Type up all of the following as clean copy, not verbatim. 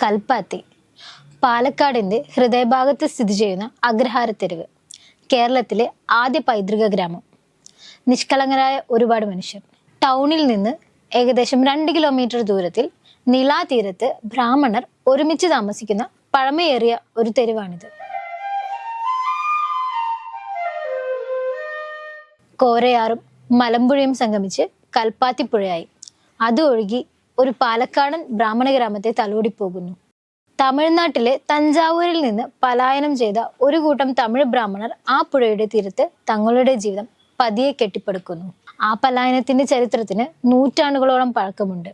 കൽപ്പാത്തി പാലക്കാടിന്റെ ഹൃദയഭാഗത്ത് സ്ഥിതി ചെയ്യുന്ന അഗ്രഹാരത്തെരുവ്. കേരളത്തിലെ ആദ്യ പൈതൃക ഗ്രാമം. നിഷ്കളങ്കരായ ഒരുപാട് മനുഷ്യർ. ടൗണിൽ നിന്ന് ഏകദേശം 2 കിലോമീറ്റർ ദൂരത്തിൽ നിലാതീരത്ത് ബ്രാഹ്മണർ ഒരുമിച്ച് താമസിക്കുന്ന പഴമയേറിയ ഒരു തെരുവാണിത്. കോരയാറും മലമ്പുഴയും സംഗമിച്ച് കൽപ്പാത്തിപ്പുഴയായി. അത് ഒഴുകി ഒരു പാലക്കാടൻ ബ്രാഹ്മണ ഗ്രാമത്തെ തലോടിപ്പോകുന്നു. തമിഴ്നാട്ടിലെ തഞ്ചാവൂരിൽ നിന്ന് പലായനം ചെയ്ത ഒരു കൂട്ടം തമിഴ് ബ്രാഹ്മണർ ആ പുഴയുടെ തീരത്ത് തങ്ങളുടെ ജീവിതം പതിയെ കെട്ടിപ്പടുക്കുന്നു. ആ പലായനത്തിന്റെ ചരിത്രത്തിന് നൂറ്റാണ്ടുകളോളം പഴക്കമുണ്ട്.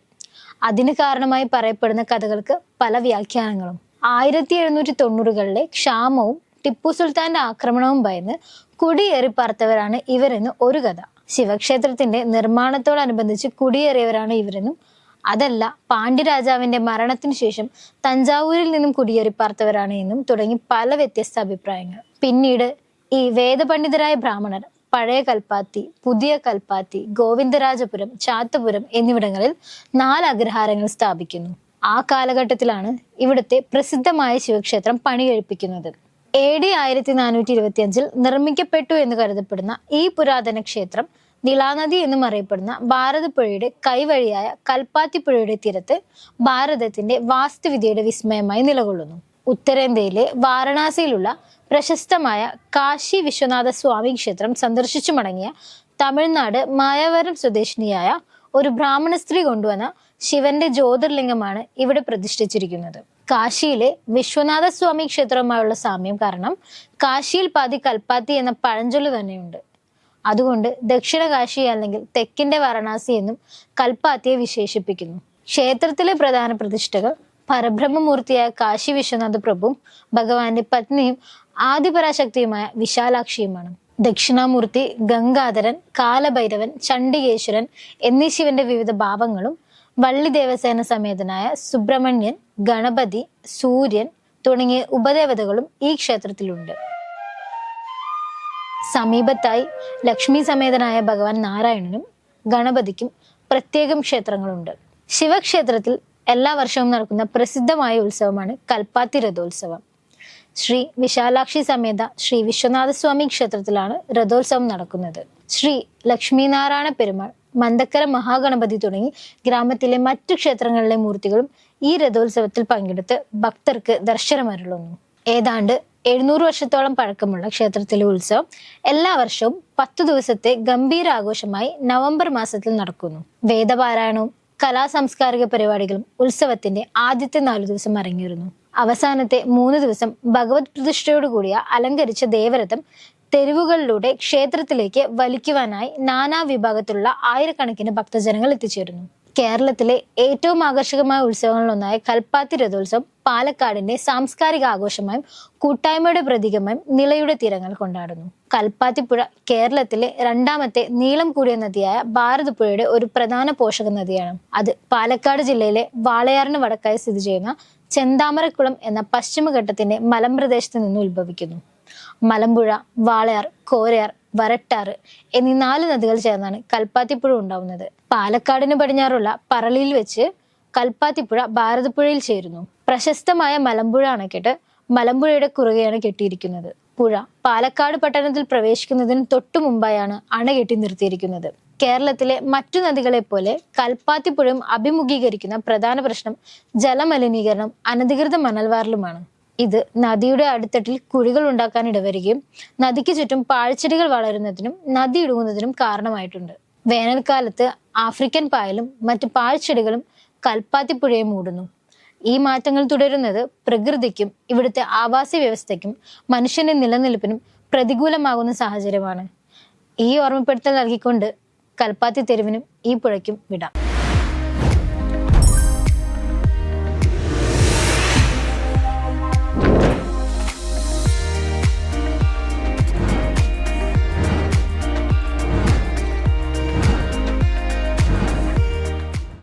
അതിന് കാരണമായി പറയപ്പെടുന്ന കഥകൾക്ക് പല വ്യാഖ്യാനങ്ങളും. 1790കളിലെ ക്ഷാമവും ടിപ്പു സുൽത്താന്റെ ആക്രമണവും ഭയന്ന് കുടിയേറി പാർത്തവരാണ് ഇവരെന്ന് ഒരു കഥ. ശിവക്ഷേത്രത്തിന്റെ നിർമ്മാണത്തോടനുബന്ധിച്ച് കുടിയേറിയവരാണ് ഇവരെന്നും, അതല്ല പാണ്ഡ്യരാജാവിന്റെ മരണത്തിന് ശേഷം തഞ്ചാവൂരിൽ നിന്നും കുടിയേറി പാർത്തവരാണ് എന്നും തുടങ്ങി പല വ്യത്യസ്ത അഭിപ്രായങ്ങൾ. പിന്നീട് ഈ വേദപണ്ഡിതരായ ബ്രാഹ്മണർ പഴയ കൽപ്പാത്തി, പുതിയ കൽപ്പാത്തി, ഗോവിന്ദരാജപുരം, ചാത്തപുരം എന്നിവിടങ്ങളിൽ 4 അഗ്രഹാരങ്ങൾ സ്ഥാപിക്കുന്നു. ആ കാലഘട്ടത്തിലാണ് ഇവിടുത്തെ പ്രസിദ്ധമായ ശിവക്ഷേത്രം പണി കഴിപ്പിക്കുന്നത്. AD 1425 നിർമ്മിക്കപ്പെട്ടു എന്ന് കരുതപ്പെടുന്ന ഈ പുരാതന ക്ഷേത്രം നിളാനദി എന്നും അറിയപ്പെടുന്ന ഭാരതപ്പുഴയുടെ കൈവഴിയായ കൽപ്പാത്തിപ്പുഴയുടെ തീരത്ത് ഭാരതത്തിന്റെ വാസ്തുവിദ്യയുടെ വിസ്മയമായി നിലകൊള്ളുന്നു. ഉത്തരേന്ത്യയിലെ വാരണാസിയിലുള്ള പ്രശസ്തമായ കാശി വിശ്വനാഥ സ്വാമി ക്ഷേത്രം സന്ദർശിച്ചു മടങ്ങിയ തമിഴ്നാട് മായാവരം സ്വദേശിനിയായ ഒരു ബ്രാഹ്മണ സ്ത്രീ കൊണ്ടുവന്ന ശിവന്റെ ജ്യോതിർലിംഗമാണ് ഇവിടെ പ്രതിഷ്ഠിച്ചിരിക്കുന്നത്. കാശിയിലെ വിശ്വനാഥ സ്വാമി ക്ഷേത്രവുമായുള്ള സാമ്യം കാരണം കാശിയിൽ പാതി കൽപ്പാത്തി എന്ന പഴഞ്ചൊല്ല് തന്നെയുണ്ട്. അതുകൊണ്ട് ദക്ഷിണ കാശി അല്ലെങ്കിൽ തെക്കിന്റെ വാരണാസി എന്നും കൽപ്പാത്തിയെ വിശേഷിപ്പിക്കുന്നു. ക്ഷേത്രത്തിലെ പ്രധാന പ്രതിഷ്ഠകൾ പരബ്രഹ്മമൂർത്തിയായ കാശി വിശ്വനാഥ പ്രഭുവും ഭഗവാന്റെ പത്നിയും ആദിപരാശക്തിയുമായ വിശാലാക്ഷിയുമാണ്. ദക്ഷിണാമൂർത്തി ഗംഗാധരൻ, കാലഭൈരവൻ, ചണ്ഡികേശ്വരൻ എന്നീ ശിവന്റെ വിവിധ ഭാവങ്ങളും വള്ളി ദേവസേന സമേതനായ സുബ്രഹ്മണ്യൻ, ഗണപതി, സൂര്യൻ തുടങ്ങിയ ഉപദേവതകളും ഈ ക്ഷേത്രത്തിലുണ്ട്. സമീപത്തായി ലക്ഷ്മി സമേതനായ ഭഗവാൻ നാരായണനും ഗണപതിക്കും പ്രത്യേകം ക്ഷേത്രങ്ങളുണ്ട്. ശിവക്ഷേത്രത്തിൽ എല്ലാ വർഷവും നടക്കുന്ന പ്രസിദ്ധമായ ഉത്സവമാണ് കൽപ്പാത്തി രഥോത്സവം. ശ്രീ വിശാലാക്ഷി സമേത ശ്രീ വിശ്വനാഥസ്വാമി ക്ഷേത്രത്തിലാണ് രഥോത്സവം നടക്കുന്നത്. ശ്രീ ലക്ഷ്മീനാരായണ പെരുമാൾ, മന്ദക്കര മഹാഗണപതി തുടങ്ങി ഗ്രാമത്തിലെ മറ്റു ക്ഷേത്രങ്ങളിലെ മൂർത്തികളും ഈ രഥോത്സവത്തിൽ പങ്കെടുത്ത് ഭക്തർക്ക് ദർശനമരുളുന്നു. ഏതാണ്ട് 700 വർഷത്തോളം പഴക്കമുള്ള ക്ഷേത്രത്തിലെ ഉത്സവം എല്ലാ വർഷവും 10 ദിവസത്തെ ഗംഭീരാഘോഷമായി നവംബർ മാസത്തിൽ നടക്കുന്നു. വേദപാരായണവും കലാസാംസ്കാരിക പരിപാടികളും ഉത്സവത്തിന്റെ ആദ്യത്തെ 4 ദിവസം അരങ്ങേറുന്നു. അവസാനത്തെ 3 ദിവസം ഭഗവത് പ്രതിഷ്ഠയോടുകൂടിയ അലങ്കരിച്ച ദേവരഥം തെരുവുകളിലൂടെ ക്ഷേത്രത്തിലേക്ക് വലിക്കുവാനായി നാനാ വിഭാഗത്തിലുള്ള ആയിരക്കണക്കിന് ഭക്തജനങ്ങൾ എത്തിച്ചേരുന്നു. കേരളത്തിലെ ഏറ്റവും ആകർഷകമായ ഉത്സവങ്ങളിലൊന്നായ കൽപ്പാത്തി രഥോത്സവം പാലക്കാടിന്റെ സാംസ്കാരിക ആഘോഷമായും കൂട്ടായ്മയുടെ പ്രതീകമായും നിളയുടെ തീരങ്ങൾ കൊണ്ടാടുന്നു. കൽപ്പാത്തിപ്പുഴ കേരളത്തിലെ 2ാമത്തെ നീളം കൂടിയ നദിയായ ഭാരതപ്പുഴയുടെ ഒരു പ്രധാന പോഷക നദിയാണ്. അത് പാലക്കാട് ജില്ലയിലെ വാളയാറിന് വടക്കായി സ്ഥിതി ചെയ്യുന്ന ചെന്താമരക്കുളം എന്ന പശ്ചിമഘട്ടത്തിന്റെ മലമ്പ്രദേശത്ത് നിന്ന് ഉത്ഭവിക്കുന്നു. മലമ്പുഴ, വാളയാർ, കോരയാർ, വരട്ടാറ് എന്നീ 4 നദികൾ ചേർന്നാണ് കൽപ്പാത്തിപ്പുഴ ഉണ്ടാവുന്നത്. പാലക്കാടിന് പടിഞ്ഞാറുള്ള പറളിയിൽ വെച്ച് കൽപ്പാത്തിപ്പുഴ ഭാരതപ്പുഴയിൽ ചേരുന്നു. പ്രശസ്തമായ മലമ്പുഴ അണക്കെട്ട് മലമ്പുഴയുടെ കുറുകെയാണ് കെട്ടിയിരിക്കുന്നത്. പുഴ പാലക്കാട് പട്ടണത്തിൽ പ്രവേശിക്കുന്നതിന് തൊട്ടു മുമ്പായാണ് അണ കെട്ടി നിർത്തിയിരിക്കുന്നത്. കേരളത്തിലെ മറ്റു നദികളെ പോലെ കൽപ്പാത്തിപ്പുഴയും അഭിമുഖീകരിക്കുന്ന പ്രധാന പ്രശ്നം ജലമലിനീകരണം, അനധികൃത മണൽവാരലുമാണ്. ഇത് നദിയുടെ അടിത്തട്ടിൽ കുഴികൾ ഉണ്ടാക്കാൻ ഇടവരികയും നദിക്ക് ചുറ്റും പാഴ്ചെടികൾ വളരുന്നതിനും നദി ഇടുങ്ങുന്നതിനും കാരണമായിട്ടുണ്ട്. വേനൽക്കാലത്ത് ആഫ്രിക്കൻ പായലും മറ്റു പാഴ്ചെടികളും കൽപ്പാത്തിപ്പുഴയെ മൂടുന്നു. ഈ മാറ്റങ്ങൾ തുടരുന്നത് പ്രകൃതിക്കും ഇവിടുത്തെ ആവാസ വ്യവസ്ഥയ്ക്കും മനുഷ്യന്റെ നിലനിൽപ്പിനും പ്രതികൂലമാകുന്ന സാഹചര്യമാണ്. ഈ ഓർമ്മപ്പെടുത്തൽ നൽകിക്കൊണ്ട് കൽപ്പാത്തി തെരുവിനും ഈ പുഴയ്ക്കും വിടാം.